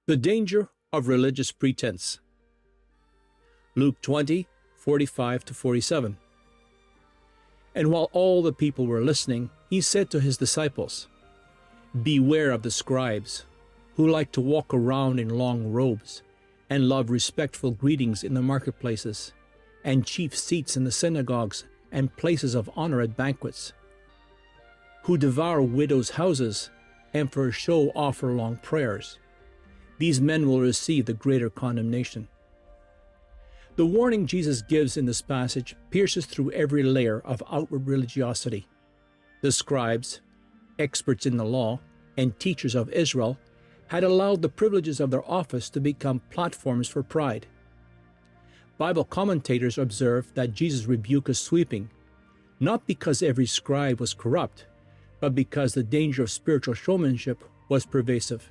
The danger of religious pretense. Luke 20:45-47. And while all the people were listening, he said to his disciples, "Beware of the scribes, who like to walk around in long robes, and love respectful greetings in the marketplaces, and chief seats in the synagogues, and places of honor at banquets, who devour widows' houses, and for show offer long prayers. These men will receive the greater condemnation." The warning Jesus gives in this passage pierces through every layer of outward religiosity. The scribes, experts in the law, and teachers of Israel had allowed the privileges of their office to become platforms for pride. Bible commentators observe that Jesus' rebuke is sweeping, not because every scribe was corrupt, but because the danger of spiritual showmanship was pervasive.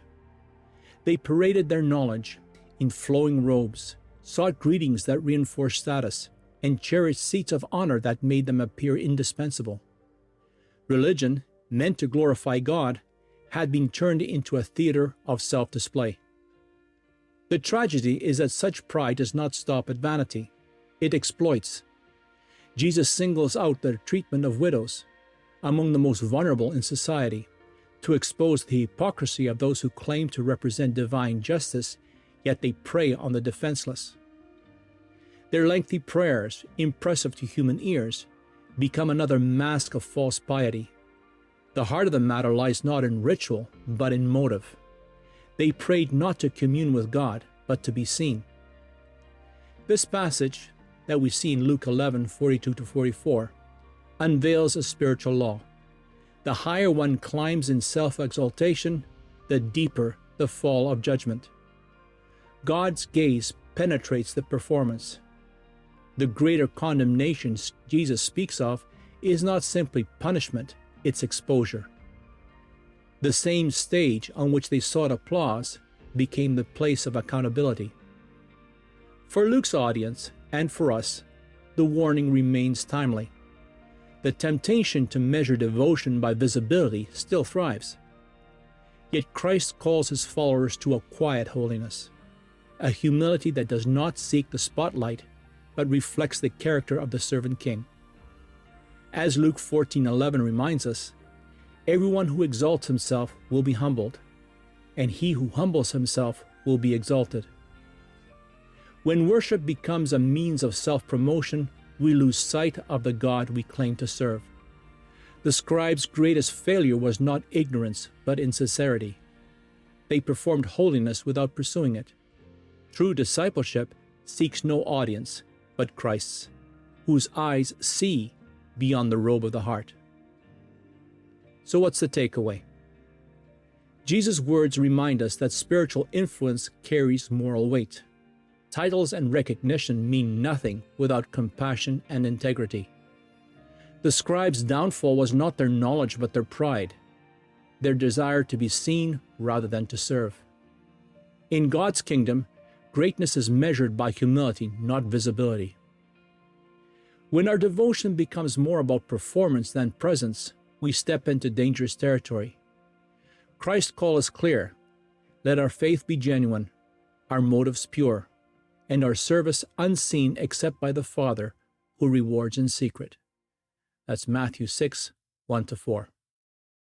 They paraded their knowledge in flowing robes, sought greetings that reinforced status, and cherished seats of honor that made them appear indispensable. Religion, meant to glorify God, had been turned into a theater of self-display. The tragedy is that such pride does not stop at vanity. It exploits. Jesus singles out the treatment of widows, among the most vulnerable in society, to expose the hypocrisy of those who claim to represent divine justice, yet they prey on the defenseless. Their lengthy prayers, impressive to human ears, become another mask of false piety. The heart of the matter lies not in ritual, but in motive. They prayed not to commune with God, but to be seen. This passage that we see in Luke 11:42-44 unveils a spiritual law. The higher one climbs in self-exaltation, the deeper the fall of judgment. God's gaze penetrates the performance. The greater condemnation Jesus speaks of is not simply punishment, it's exposure. The same stage on which they sought applause became the place of accountability. For Luke's audience, and for us, the warning remains timely. The temptation to measure devotion by visibility still thrives. Yet Christ calls his followers to a quiet holiness, a humility that does not seek the spotlight, but reflects the character of the servant king. As Luke 14:11 reminds us, everyone who exalts himself will be humbled, and he who humbles himself will be exalted. When worship becomes a means of self-promotion, we lose sight of the God we claim to serve. The scribes' greatest failure was not ignorance, but insincerity. They performed holiness without pursuing it. True discipleship seeks no audience, but Christ's, whose eyes see beyond the robe of the heart. So what's the takeaway? Jesus' words remind us that spiritual influence carries moral weight. Titles and recognition mean nothing without compassion and integrity. The scribes' downfall was not their knowledge but their pride, their desire to be seen rather than to serve. In God's kingdom, greatness is measured by humility, not visibility. When our devotion becomes more about performance than presence, we step into dangerous territory. Christ's call is clear. Let our faith be genuine, our motives pure, and our service unseen except by the Father who rewards in secret. That's Matthew 6:1-4.